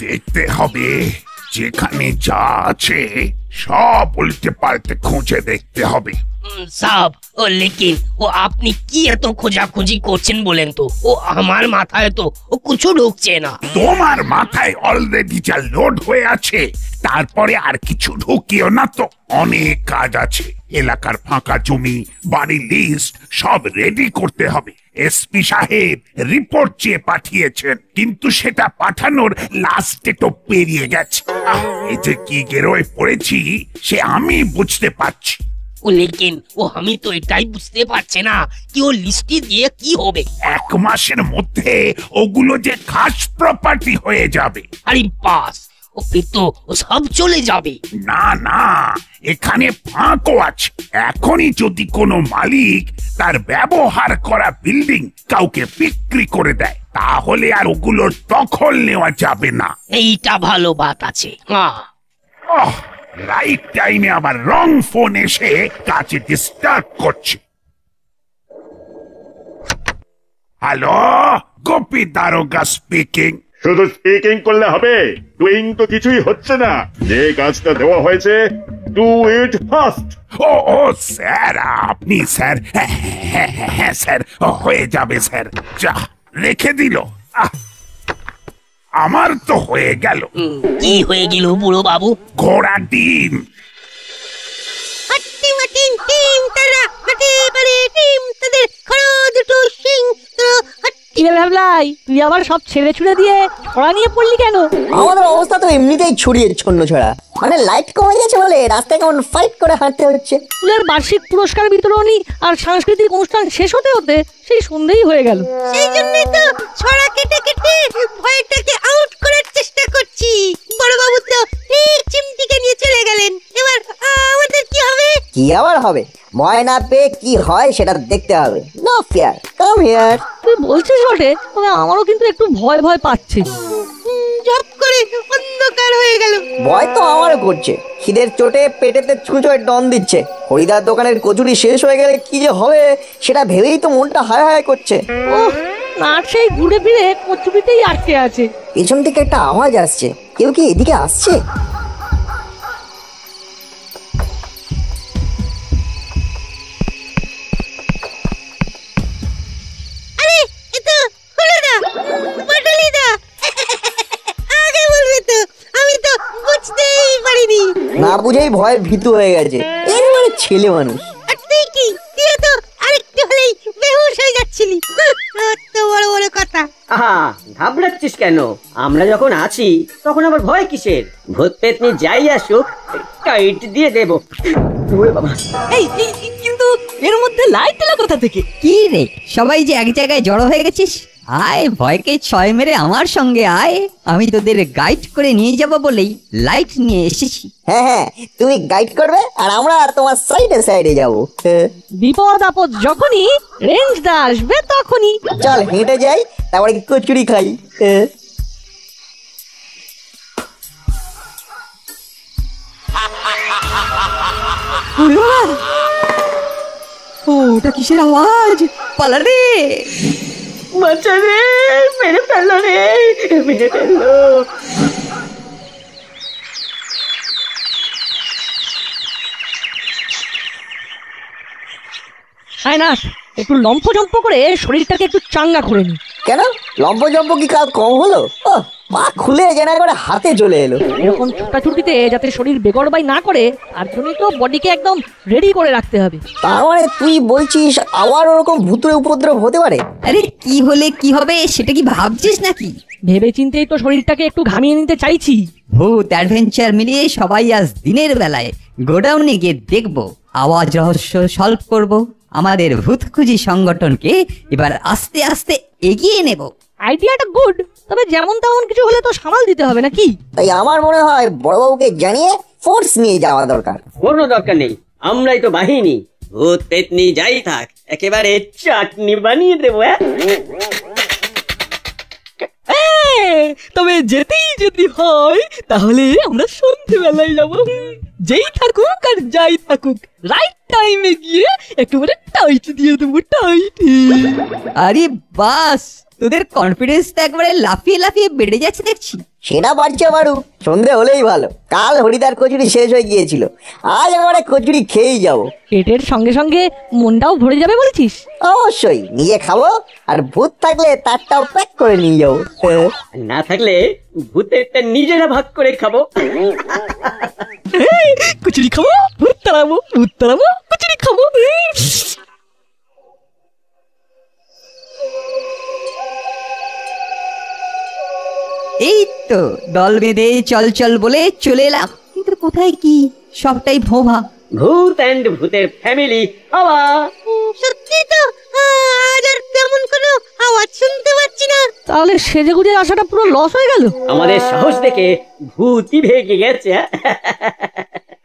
দেখতে হবে, যেখানে যা আছে সব উল্টে পাল্টে খুঁজে দেখতে হবে। সাব ও লেকিন ও আপনি কি এত খোঁজাখুঁজি করছেন বলেন তো? ও আমার মাথায় তো ও কিছু ঢুকছে না। তোমার মাথায় অলরেডি যা লোড হয়ে আছে, তারপরে আর কিছু ঢুকিও না তো। অনেক কাজ আছে। এলাকার ফাঁকা জমি, বাড়ির লিস্ট সব রেডি করতে হবে। এসপি সাহেব রিপোর্ট চেয়ে পাঠিয়েছেন, কিন্তু সেটা পাঠানোর লাস্ট ডেটও পেরিয়ে গেছে। এই যে কি গেরোয় পড়েছি সে আমি বুঝতে পারছি। ও লেকিন ও আমি তো এটাই বুঝতে পারছি না কি ও লিস্টি দিয়ে কি হবে। 1 মাসের মধ্যে ওগুলো যে খাস প্রপার্টি হয়ে যাবে। আরে বাস, ও তো ও সব চলে যাবে। না না, এখানে ফাঁকও আছে। এখনই যদি কোনো মালিক তার ব্যবহার করা বিল্ডিং কাউকে বিক্রি করে দেয়, তাহলে আর ওগুলোর দখল নেওয়া যাবে না। এইটা ভালো বাত আছে। হ্যাঁ, রাইট টাইমে আবার রং ফোন এসে কাছে ডিস্টার্ব করছে। হ্যালো, গোপী দারোগা স্পিকিং। শুধু স্পিকিং করলে হবে, ডুইং তো কিছুই হচ্ছে না। যে কাজটা দেওয়া হয়েছে, ডু ইট ফাস্ট। ও স্যার, আপনি স্যার? হ্যাঁ স্যার, হয়ে যাবে স্যার। যা রেখে দিল। আমার তো হয়ে গেল। কি হয়ে গেল বুড়ো বাবু? ঘোড়া ডিম। তুই আবার সব ছেড়ে ছুড়ে দিয়ে ছড়া নিয়ে পড়লি কেন? আমাদের অবস্থা তো এমনিতেই ছড়িয়ে ছন্ন ছড়া। মানে লাইট কমে গেছে বলে রাস্তায় কেমন ফাইট করে হাঁটতে হচ্ছে। স্কুলের বার্ষিক পুরস্কার বিতরণী আর সাংস্কৃতিক অনুষ্ঠান শেষ হতে হতে সেই সন্ধ্যেই হয়ে গেল। সেই জন্যই তো ছড়া কেটে কেটে ভয়টাকে আউট করার চেষ্টা করছি। বড়বাবু তো ঠিক চিমটিকে নিয়ে চলে গেলেন। এবার আমাদের কি হবে? কি আবার হবে? ভয় না পেয়ে কি হয় সেটা দেখতে হবে। No fear, come here. তুই বলছিস বটে, তবে আমারও কিন্তু একটু ভয় ভয় পাচ্ছে। জপ করে অন্ধকার হয়ে গেল। ভয় তো আমারও করছে। খিদের চোটে পেটেতে ছুঁচোয় ডন দিচ্ছে। হরিদার দোকানের কচুরি শেষ হয়ে গেলে কি যে হবে সেটা ভেবেই তো মনটা হায় হায় করছে। নাট সেই ঘুরে ফিরে কচুরিতেই আটকে আছে। পেছন থেকে একটা আওয়াজ আসছে। কেউ কি এদিকে আসছে? না বুঝেই ভয় ভীতু হয়ে গেছে। একেবারে ছেলে মানুষ। তুই কি? তুই তো আরেকটু হলেই বেহুশ হয়ে যাচ্ছিলি। তো বড় বড় কথা। ঘাবড়াচ্ছিস কেন? আমরা যখন আছি তখন আবার ভয় কিসের? ভূত পেতনি যাই আসুক, কাইট দিয়ে দেব। এই কিন্তু এর মধ্যে লাইট এলো কোথা থেকে? কি রে, সবাই যে এক জায়গায় জড়ো হয়ে গেছিস? আয়, ভয়কে ছয় মেরে আমার সঙ্গে আয়। আমি তোদের গাইড করে নিয়ে যাব বলেই লাইট নিয়ে এসেছি। হ্যাঁ, তুমি গাইড করবে আর আমরা তোমার সাইডে সাইডে যাব। বিপদ আপদ যখনই রেঞ্জ দা আসবে তখনই। চল হেঁটে যাই, তারপরে কচুরি খাই। ওটা কিসের আওয়াজ? পালা রে, বাচ্চা রে, মেরে ফেললো রে, মেরে ফেললো। আয় না, একটু লম্ফ জম্প করে শরীরটাকে একটু চাঙ্গা করে নি। কেন? লম্প জম্প কি কাজ কম হলো? পা খুলে যেন করে হাতে চলে এলো। এরকম ছোটাছুটিতে যাতে শরীর বেগড়বাই না করে তার জন্যই তো বডিকে একদম রেডি করে রাখতে হবে। তার মানে তুই বলছিস আবার ওরকম ভূতের উপদ্রব হতে পারে? আরে কি হলে কি হবে সেটা কি ভাবছিস নাকি? ভেবে চিন্তেই তো শরীরটাকে একটু ঘামিয়ে নিতে চাইছি। ভূত অ্যাডভেঞ্চার মিলিয়ে সবাই আজ দিনের বেলায় গোডাউনে গিয়ে দেখবো, আওয়াজ রহস্য সলভ করব। আমাদের ভূত খুঁজি সংগঠনকে এবার আস্তে আস্তে এগিয়ে নেব। আইডিয়াটা গুড, তবে যেমন তেমন কিছু হলে তো সামাল দিতে হবে নাকি? তাই আমার মনে হয় বড়বাবুকে জানিয়ে ফোর্স নিয়ে যাওয়া দরকার। কোনো দরকার নেই, আমরাই তো বাহিনী। ভূত পেতনি যাই থাক, একেবারে চাটনি বানিয়ে দেবো। তবে যেতেই যদি হয় তাহলে আমরা সন্ধ্যেবেলায় যাবো। যেই থাকুক আর যাই থাকুক, রাইট টাইমে গিয়ে একেবারে টাইট দিয়ে দেবো, টাইট। আরে বাস, তোদের কনফিডেন্সটা একবারে লাফিয়ে লাফিয়ে বেড়ে যাচ্ছে দেখছি। সেটা বাড়ছে মারু, সন্ধে হলেই ভালো। কাল হরিদার কচুরি শেষ হয়ে গিয়েছিল, আজ আমার কচুরি খেয়েই যাব। পেটের সঙ্গে সঙ্গে মনটাও ভরে যাবে বলেছিস? অবশ্যই, নিজে খাবো, আর ভূত থাকলে তারটাও প্যাক করে নিয়ে যাবো। না থাকলে ভূতেরটা নিজেরা ভাগ করে খাবো। কচুরি খাবো, ভূত তাড়াবো, কচুরি খাবো। এই তো দল বেঁধে চল চল বলে চলে এলাম, কিন্তু কোথায় কি সবটাই ভোভা। ভূত অ্যান্ড ভূতের ফ্যামিলি হাওয়া। সত্যি তো, আজ আর তেমন কোনো আওয়াজ শুনতে পাচ্ছি না। তাহলে সেজে গুজে আসাটা পুরো লস হয়ে গেল। আমাদের সাহস দেখে ভূতই ভেগে গেছে।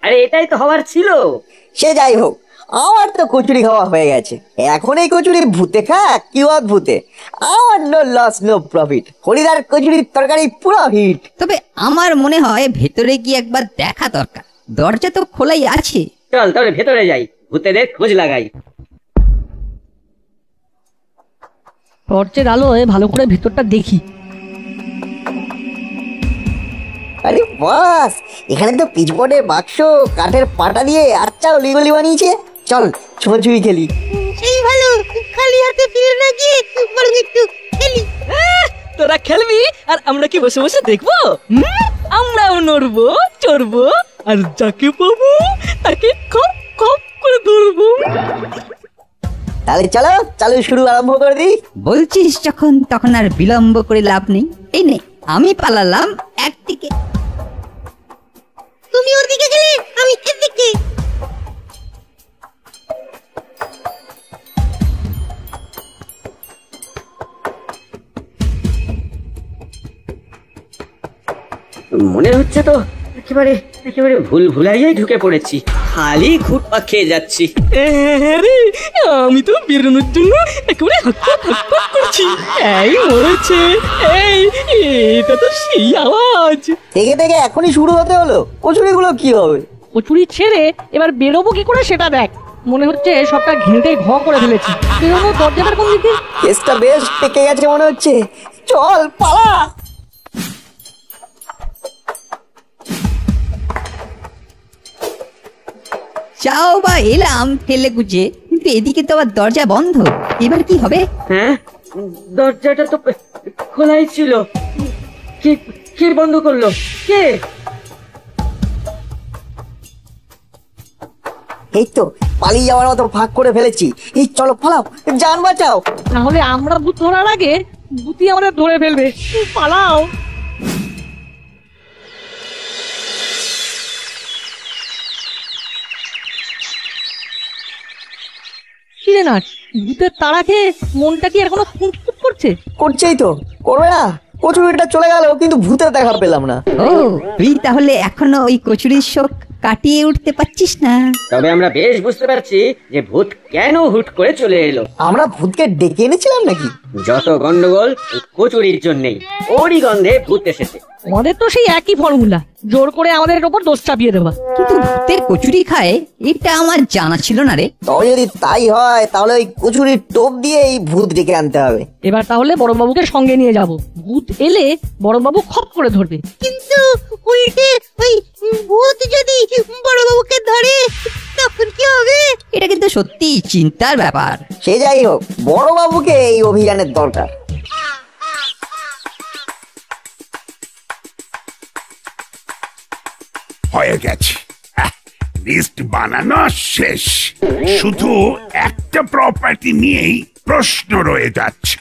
আরে এটাই তো হওয়ার ছিল। সে যাই হোক, আমার তো কচুরি খাওয়া হয়ে গেছে। এখন এই কচুরি ভূতে খাক কি অদ্ভুতে, আমার নো লস নো প্রফিট। হরিদার কচুরির তরকারি পুরো হিট। তবে আমার মনে হয় ভেতরে গিয়ে একবার দেখা দরকার, দরজা তো খোলাই আছে। চল তাহলে ভেতরে যাই, ভূতেদের খোঁজ লাগাই। টর্চের আলোয় ভালো করে ভেতরটা দেখি। আরে বাস, এখানে তো পিচবোর্ডের বাক্স, কাঠের পাটা দিয়ে আচ্ছা লিগলি বানিয়েছে। চল ছোঁয়াছুঁয়ি খেলি। সেই ভালো, খালি হাতে ফিরে না গিয়ে বরং একটু খেলি। তোরা খেলবি আর আমরা কি বসে বসে দেখবো? আমরাও নড়বো, চড়বো, আর যাকে পাবো তাকে খপ খপ করে ধরবো। তাহলে চলো চালু শুরু আরম্ভ করে দিই। বলছিস যখন, তখন আর বিলম্ব করে লাভ নেই। এই নে, আমি পালালাম একদিকে। তুমি ওদিকে গেলে আমি এদিকে। মনে হচ্ছে তো একেবারে একেবারে ভুল ভুলাইয়াই ঢুকে পড়েছি, খালি ঘুরপাক খেয়ে যাচ্ছি। আরে আমি তো বেরোনোর জন্য একেবারে হাতপা করছি। এই মরেছে, এই এটা তো সেই আওয়াজ। থেকে থেকে এখনই শুরু হতে হলো, কচুরিগুলো কি হবে? কচুরি ছেড়ে এবার বেরোবো কি করে সেটা দেখ। মনে হচ্ছে সবটা ঘেঁটে ঘ করে ফেলেছি। বেরোনো দরজাটার কোন দিকে? কেসটা বেশ টেকে গেছে মনে হচ্ছে, চল পালা। চাও বা এলাম ফেলে গুজে, কিন্তু এদিকে তো আবার দরজা বন্ধ। এবার কি হবে? হ্যাঁ, দরজাটা তো খোলাই ছিল। কে কে বন্ধ করলো? কে? এই তো পালিয়ে যাওয়ার মতো ভাগ করে ফেলেছি। এই চলো পালাও, জান বাঁচাও। তাহলে আমরা ভূত ধরার আগে ভূতই আমাদের ধরে ফেলবে। পালাও। কিরে নাট, ভূতের তাড়া খেয়ে মনটা কি এখনো ফুটফুট করছে? করছেই তো, করবে না? কচুরিটা চলে গেল, কিন্তু ভূতের দেখা পেলাম না। ও, তুই তাহলে এখনো ওই কচুরির শোক কাটিয়ে উঠতে পারছিস না। তবে আমরা বেশ বুঝতে পারছি যে ভূত কেন হুট করে চলে এলো। আমরা ভূতকে ডেকে এনেছিলাম নাকি? যত গন্ডগোল এই কচুরির জন্যই, ওরই গন্ধে ভূত এসেছে। আমাদের তো সেই একই ফর্মুলা, জোর করে আমাদের ওপর দোষ চাপিয়ে দেওয়া। কিন্তু ভূতের কচুরি খায় এটা আমার জানা ছিল না রে। তবে যদি তাই হয়, তাহলে ওই কচুরির টোপ দিয়ে এই ভূত ডেকে আনতে হবে। এবার তাহলে বড়বাবুকে সঙ্গে নিয়ে যাব, ভূত এলে বড়বাবু খপ করে ধরবে। কিন্তু উল্টে ওই ভূত যদি বড়বাবুকে ধরে তখন কি হবে? এটা কিন্তু সত্যি চিন্তার ব্যাপার। সে যাই হোক, বড় বাবুকে এই অভিযানের দরকার। হয়ে গেছে, লিস্ট বানানো শেষ। শুধু একটা প্রপার্টি নিয়েই প্রশ্ন রয়ে যাচ্ছে।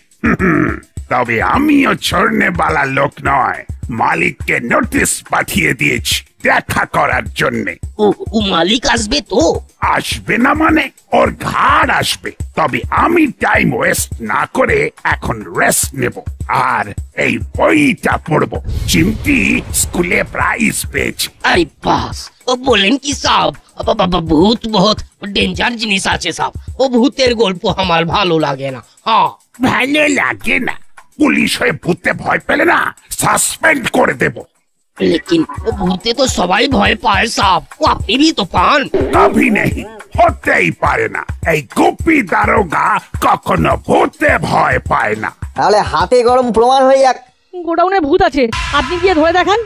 তবে আমিও ছড়নে বালা লোক নয়, মালিককে নোটিশ পাঠিয়ে দিয়েছি দেখা করার জন্যে। ও মালিক আসবে তো? আসবে না মানে ওর ঘাড় আসবে। তবে আমি টাইম ওয়েস্ট না করে এখন রেস্ট নেব, আর এই বইটা পড়বো। চিমটি স্কুলে প্রাইজ পেয়েছে। আরে বাস, ও বলেন কি সাব? বাবা ভূত বহুত ডেঞ্জার জিনিস আছে সাব। ও ভূতের গল্প আমার ভালো লাগে না। হ্যাঁ, ভালো লাগে না? পুলিশ হয়ে ভূতে ভয় পেলে না সাসপেন্ড করে দেব। लेकिन भूते तो सबाई भय पाए साहब, वो আপনি भी तो पान। कभी नहीं, হতেই পারে না। এই গোপী দারোগা কখনো ভূতে ভয় পায় না। তাহলে হাতে গরম প্রমাণ হয়ে যাক। গোডাউনে ভূত আছে, আপনি গিয়ে ধরে দেখান।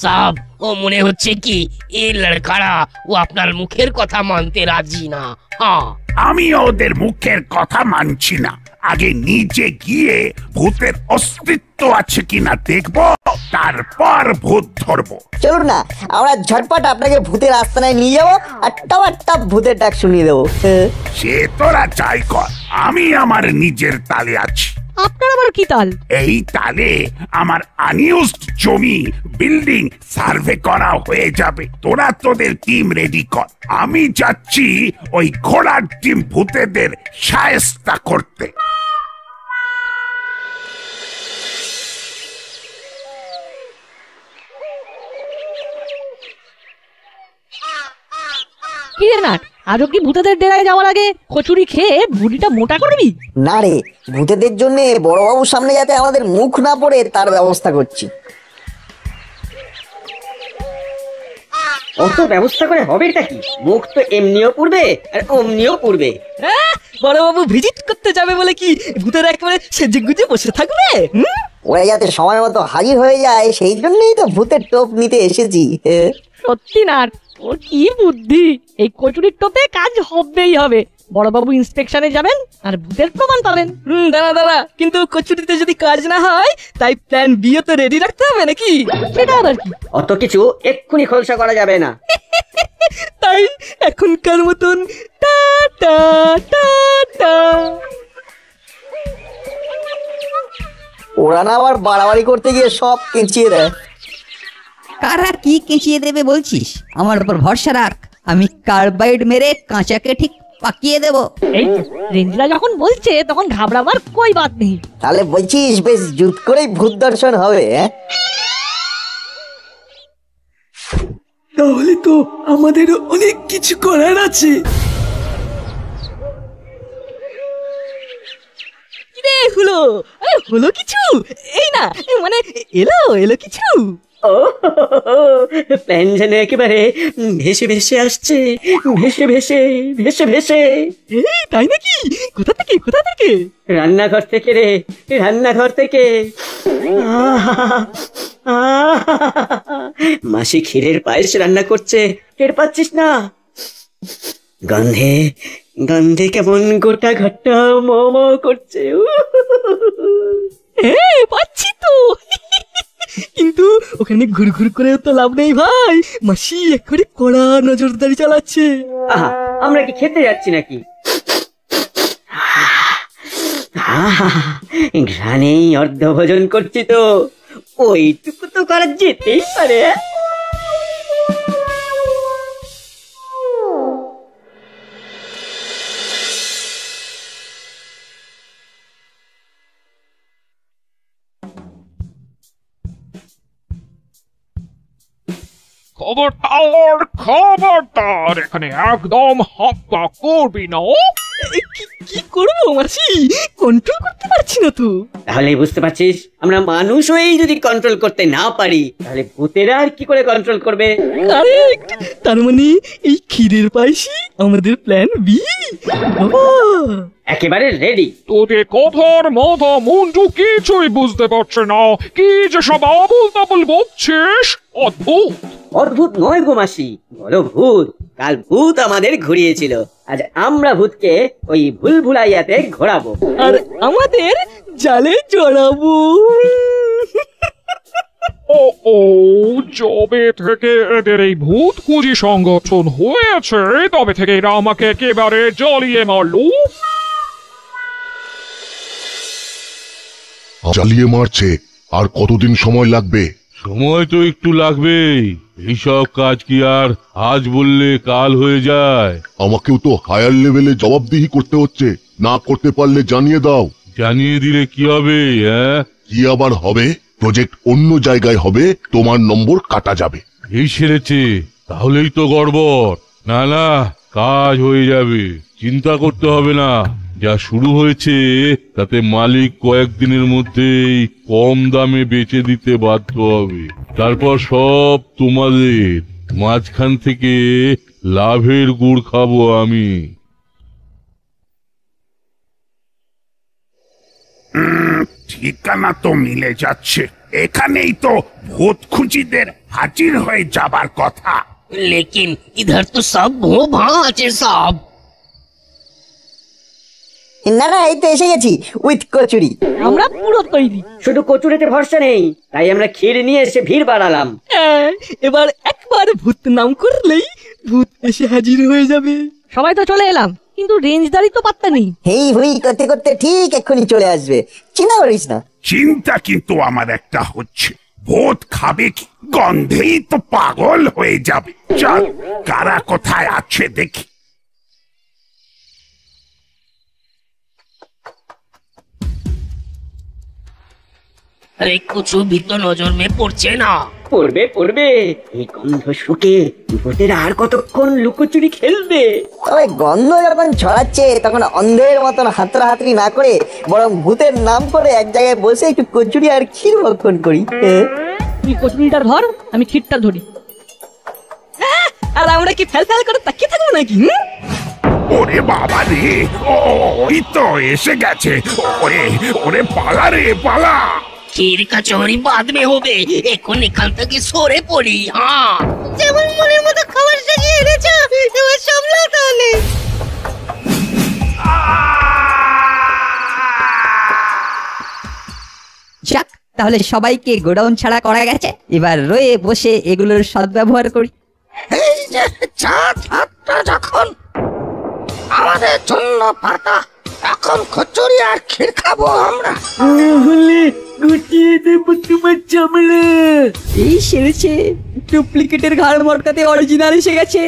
সাব, ও মনে হচ্ছে কি এই লড়কারা ও আপনার মুখের কথা মানতে রাজি না। হ্যাঁ, আমি ওদের মুখের কথা মানছি না। আগে নিচে গিয়ে ভূতের অস্তিত্ব আছে কিনা দেখবো, তারপর ভূত ধরবো। চলুন না, আমরা ঝটপট আপনাকে ভূতের আস্তানায় নিয়ে যাবো আর টপ টপ ভূতের ডাক শুনিয়ে দেবো। সে তোরা চাই কর, আমি আমার নিজের তালে আছি। আপনার আবার কি তাল? এই তালে আমার আনইউজড জমি বিল্ডিং সার্ভে করা হয়ে যাবে। তোরা তোদের টিম রেডি কর, আমি যাচ্ছি ওই ঘোড়ার টিম ভূতেদের শায়েস্তা করতে। কি রে নাট, আজও কি ভূতেদের ডেরায় যাওয়ার আগে কচুরি খেয়ে বুড়িটা মোটা করবি? না রে, ভূতেদের জন্য বড়বাবুর সামনে যাতে আমাদের মুখ না পড়ে তার ব্যবস্থা করছি। অত ব্যবস্থা করে হবেটা কি? মুখ তো এমনিও পুড়বে আর অমনিও পুড়বে। বড়বাবু ভিজিট করতে যাবে বলে কি ভূতের একেবারে সেজে গুজে বসে থাকবে? ওরা যাতে সময় মতো হাজির হয়ে যায় সেই জন্যই তো ভূতের টোপ নিতে এসেছি। সত্যি নাট, ওর কি বুদ্ধি! এই কচুরির টোপে কাজ হবেই হবে। বড়বাবু ইন্সপেকশনে যাবেন আর ভূতের প্রমাণ পাবেন। দাঁড়া, কিন্তু কচুরিতে যদি কাজ না হয় তাই প্ল্যান বিও তো রেডি রাখতে হবে নাকি? সেটা আবার কি? অত কিছু এক্ষুনি খোলসা করা যাবে না। তাই এখনকার মতন টাটা টাটা। ওরা না আবার বাড়াবাড়ি করতে গিয়ে সব কেঁচিয়ে দেয়। কারা কি কেঁচিয়ে দেবে বলছিস? আমার উপর ভরসা রাখ, আমি কার্বাইড মেরে কাঁচাকে ঠিক পাকিয়ে দেব। এই রেঞ্জরা যখন বলছে তখন ঘাবড়াবার কই বাত নেই। তাহলে বলছিস বেশ জুত করেই ভূত দর্শন হবে? তাহলে তো আমাদের অনেক কিছু করার আছে। কিরে হলো? আরে হলো কিছু? এই না, মানে এলো কিছু। ও প্ল্যান যেন একেবারে ভেসে ভেসে আসছে, ভেসে ভেসে ভেসে ভেসে। এই তাই নাকি? কোথা থেকে? রান্নাঘর থেকে রে, রান্নাঘর থেকে। মাসি ক্ষীরের পায়েস রান্না করছে, টের পাচ্ছিস না? গন্ধে গন্ধে কেমন গোটা ঘরটা মোমো করছে। হ্যাঁ পাচ্ছি তো, কিন্তু ওখানে ঘুরঘুর করে তো লাভ নেই ভাই। মাসি একেবারে কড়া নজরদারি চালাচ্ছে। আহা, আমরা কি খেতে যাচ্ছি নাকি? ঘ্রাণেই অর্ধ ভোজন করছি তো, ওইটুকু তো করা যেতেই পারে। খবরদার, এখানে একদম হাক্কা করবি না। কি করবো মাসি, কন্ট্রোল করতে পারছি না তো। তাহলে বুঝতে পারছিস, আমরা মানুষ হয়েই যদি কন্ট্রোল করতে না পারি তাহলে ভূতেরা আর কি করে কন্ট্রোল করবে? কারেক্ট, তার মানে এই ক্ষীরের পায়েসই আমাদের প্ল্যান বি। বাবা একেবারে রেডি। তোদের কথার মাথা মুন্ডু কিছুই বুঝতে পারছে না, কি যে সব আবুল তাবুল বকছিস। অদ্ভুত। অদ্ভুত নয় গো মাসি, বলো ভূত। কাল ভূত আমাদের ঘুরিয়েছিল, আজ আমরা ভূতকে ওই ভুলভুলাইয়াতে ঘোরাবো আর আমাদের জালে জড়াবো। ও যবে থেকে এদের এই ভূত খুঁজি সংগঠন হয়েছে তবে থেকে এরা আমাকে একেবারে জ্বালিয়ে মারলো। জ্বালিয়ে মারছে, আর কতদিন সময় লাগবে? সময় তো একটু লাগবেই, এইসব কাজ কি আর আজ বললে কাল হয়ে যায়? আমাকেও তো হায়ার লেভেলে জবাবদিহি করতে হচ্ছে, না করতে পারলে জানিয়ে দাও। জানিয়ে দিলে কি হবে? কি আবার হবে? প্রজেক্ট অন্য জায়গায় হবে, তোমার নম্বর কাটা যাবে। এই ছেড়েছে, তাহলেই তো গড়বড়। না না, কাজ হয়ে যাবে, চিন্তা করতে হবে না। যা শুরু হয়েছে তাতে মালিক কয়েকদিনের মধ্যেই কম দামে বেচে দিতে বাধ্য হবে। তারপর সব তোমাদের, মাঝখান থেকে লাভের গুড় খাবো আমি। ঠিকানা তো মিলে যাচ্ছে, এখানেই তো ভূত খুঁজিদের হাজির হয়ে যাবার কথা। लेकिन इधर तो सब भो भाचे साहब। না না, এই তো এসে গেছি উইথ কচুরি। আমরা পুরো তৈরি। শুধু কচুরিতে ভরসা নেই, তাই আমরা ক্ষীর নিয়ে এসে ভিড় বাড়ালাম। এবার একবার ভূত নাম করলেই ভূত এসে হাজির হয়ে যাবে। সবাই তো চলে এলাম, কিন্তু রেঞ্জদারি তো পাত্তা নেই। হেই হুই করতে করতে ঠিক এক্ষুনি চলে আসবে, চিন্তা করিস না। চিন্তা কিন্তু আমার একটা হচ্ছে, ভূত খাবে কি? গন্ধেই তো পাগল হয়ে যাবে। চল, কারা কোথায় আছে দেখি। अरे कुछ भी तो नजर में पड़ছে না। পড়বে পড়বে, এই গন্ধ শুকে ভূতেরা আর কতক্ষণ লুকোচুরি খেলবে। তবে গন্ধ যখন ছড়াচ্ছে তখন অন্ধের মতন হাতড়াহাতড়ি না করে বরং ভূতের নাম করে এক জায়গায় বসে একটু কচুরি আর ক্ষীর ভক্ষণ করি। তুই কচুরিটা ধর, আমি ক্ষীরটা ধরি। আর আমরা কি ফেল ফেল করে তাকিয়ে থাকবো নাকি? ওরে বাবা রে, ওই তো এসে গেছে। ওরে ওরে পালা রে পালা। ক্ষীর কচুরি बाद में হবে, এখন এখান থেকে সরে পড়ি। হ্যাঁ, যেমন মনের মতো খাবার সাজিয়ে এনেছো, এবার সামলাও তাহলে। যাক, তাহলে সবাইকে গোডাউন ছাড়া করা গেছে, এবার রয়ে বসে এগুলোর সদ্ব্যবহার করি। এই যে চাঁদ হাতটা যখন আমাদের জন্য পাতা, এখন কচুরি আর ক্ষীর খাবো আমরা। তাহলে গুটিয়ে দেবো তোমার চামড়া। এই সেরেছে, ডুপ্লিকেটের ঘাড় মটকাতে অরিজিনাল এসে গেছে।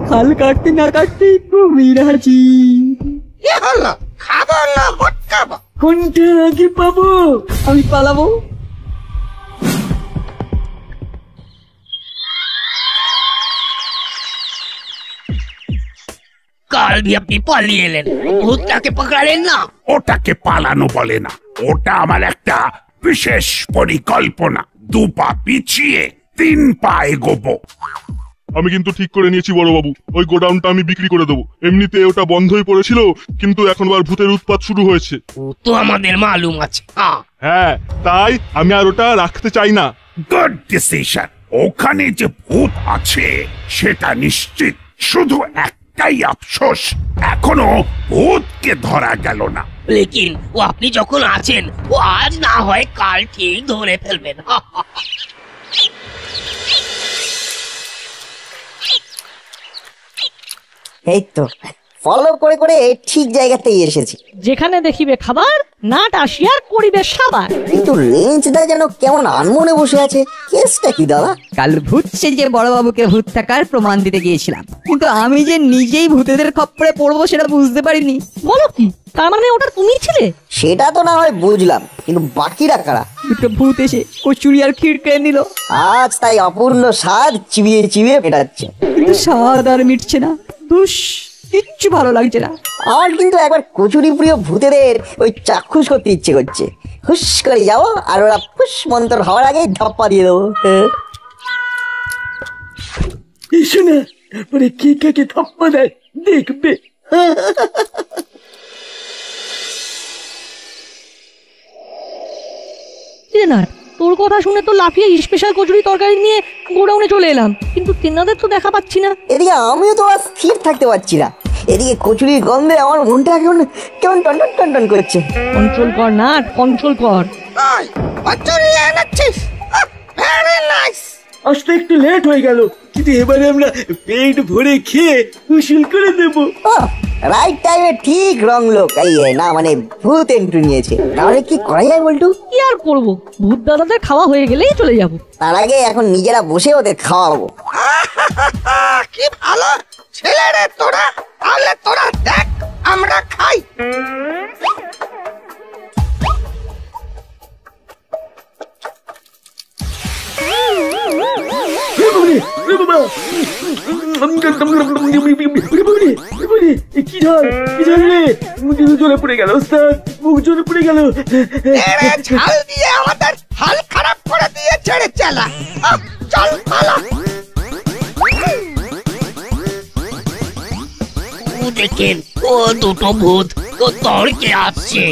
খাল কাটতে না কাটতে কুমির হাজির। কি হলো, খাবো না মটকাবো? কোনটা আগে পাবো? আমি পালাবো। কাল भी अपनी পালিয়ে এলেন, ভূতটাকে পকড়ালেন না। ওটাকে পালানো বলে না, ওটা আমার একটা বিশেষ পরিকল্পনা। 2 পা পিছিয়ে 3 পা এগোবো। আমি কিন্তু ঠিক করে নিয়েছি বড়বাবু, ওই গোডাউনটা আমি বিক্রি করে দেবো। এমনিতে ওটা বন্ধই পড়েছিল, কিন্তু এখন আবার ভূতের উৎপাত শুরু হয়েছে। তো আমাদের মালুম আছে। হ্যাঁ, তাই আমি আর ওটা রাখতে চাই না। Good decision. ওখানে যে ভূত আছে সেটা নিশ্চিত, শুধু একটাই আফসোস, এখনো ভূতকে ধরা গেল না। लेकिन वो আপনি যখন আছেন, ও আজ না হয় কাল ঠিক ধরে ফেলবেন। এই তো ফলো করে করে ঠিক জায়গাতেই এসেছি। যেখানে দেখিবে খাবার, নাট আসিয়ার করিবে সাবার। কিন্তু রেঞ্জটা যেন কেমন আনমনে বসে আছে, কেসটা কি দাদা? কাল ভূত সেজে বড়বাবুকে ভূত থাকার প্রমাণ দিতে গিয়েছিলাম, কিন্তু আমি যে নিজেই ভূতেদের খপ্পরে পড়বো সেটা বুঝতে পারিনি। বলো কি, তার মানে ওটা তুমি ছিলে? সেটা তো না হয় বুঝলাম, কিন্তু বাকিরা কারা? দুটো ভূত এসে কচুরি আর ক্ষীর কেড়ে নিল। আজ তাই অপূর্ণ স্বাদ চিবিয়ে চিবিয়ে মেটাচ্ছে, কিন্তু স্বাদ আর মিটছে না। দুষ, কিচ্ছু ভালো লাগছে না। আমার কিন্তু একবার কচুরি প্রিয় ভূতেদের ওই চাক্ষুষ করতে ইচ্ছে করছে। হুস করে যাবো আর ওরা ফুস মন্তর হওয়ার আগে ধাপ্পা দিয়ে দেবো। এসো না, তারপরে কে কাকে ধাপ্পা দেয় দেখবে। না, তোর কথা শুনে তো লাফিয়ে স্পেশাল কচুরি তরকারি নিয়ে গোডাউনে চলে এলাম, কিন্তু তেনাদের তো দেখা পাচ্ছি না। এদিকে আমিও তো আর স্থির থাকতে পারছি না, এদিকে কচুরির গন্ধে আমার মনটা কেমন কেমন টন টন টন করছে। কন্ট্রোল কর না, কন্ট্রোল কর। কচুরি এনেছিস, ভেরি নাইস। আসতে একটু লেট হয়ে গেল, কিন্তু এবারে আমরা পেট ভরে খেয়ে উসুল করে দেবো। রাইট টাইমে ঠিক রং লোক না, মানে ভূত এন্ট্রি নিয়েছে। তাহলে কি করা যায় বলটু? কি আর করবো, ভূত দাদাদের খাওয়া হয়ে গেলেই চলে যাবো। তার আগে এখন নিজেরা বসে ওদের খাওয়াবো। কি ভালো ছেলে রে তোরা, তাহলে তোরা দেখ আমরা খাই। কি রে, মুখ জ্বলে পড়ে গেল ওস্তাদ, মুখ জ্বলে পড়ে গেল। ঝাল দিয়ে আমাদের হাল খারাপ করে দিয়ে ছেড়ে চালা। চল পালা। দেখেন, ও দুটো ভূত তর্কে আসছে।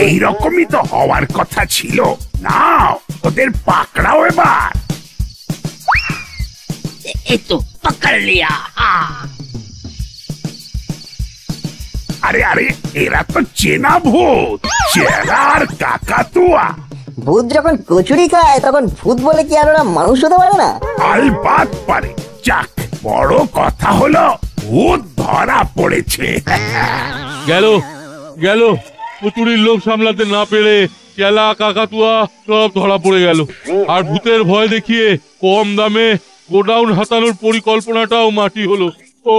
এইরকমই তো হওয়ার কথা ছিল। নাও ওদের পাকড়াও এবার। এই তো পকড় লিয়া। আরে আরে, এরা তো চেনা ভূত, চেরা আর কাকাতুয়া। ভূত যখন কচুরি খায় তখন ভূত বলে কি আর ওরা মানুষ হতে পারে না? আলবাত পারে। যাক, বড় কথা হলো ভূত ধরা পড়েছে। গেল গেল, কচুরির লোভ সামলাতে না পেরে চেলা কাকাতুয়া সব ধরা পড়ে গেল। আর ভূতের ভয় দেখিয়ে কম দামে গোডাউন হাতানোর পরিকল্পনাটাও মাটি হলো। ও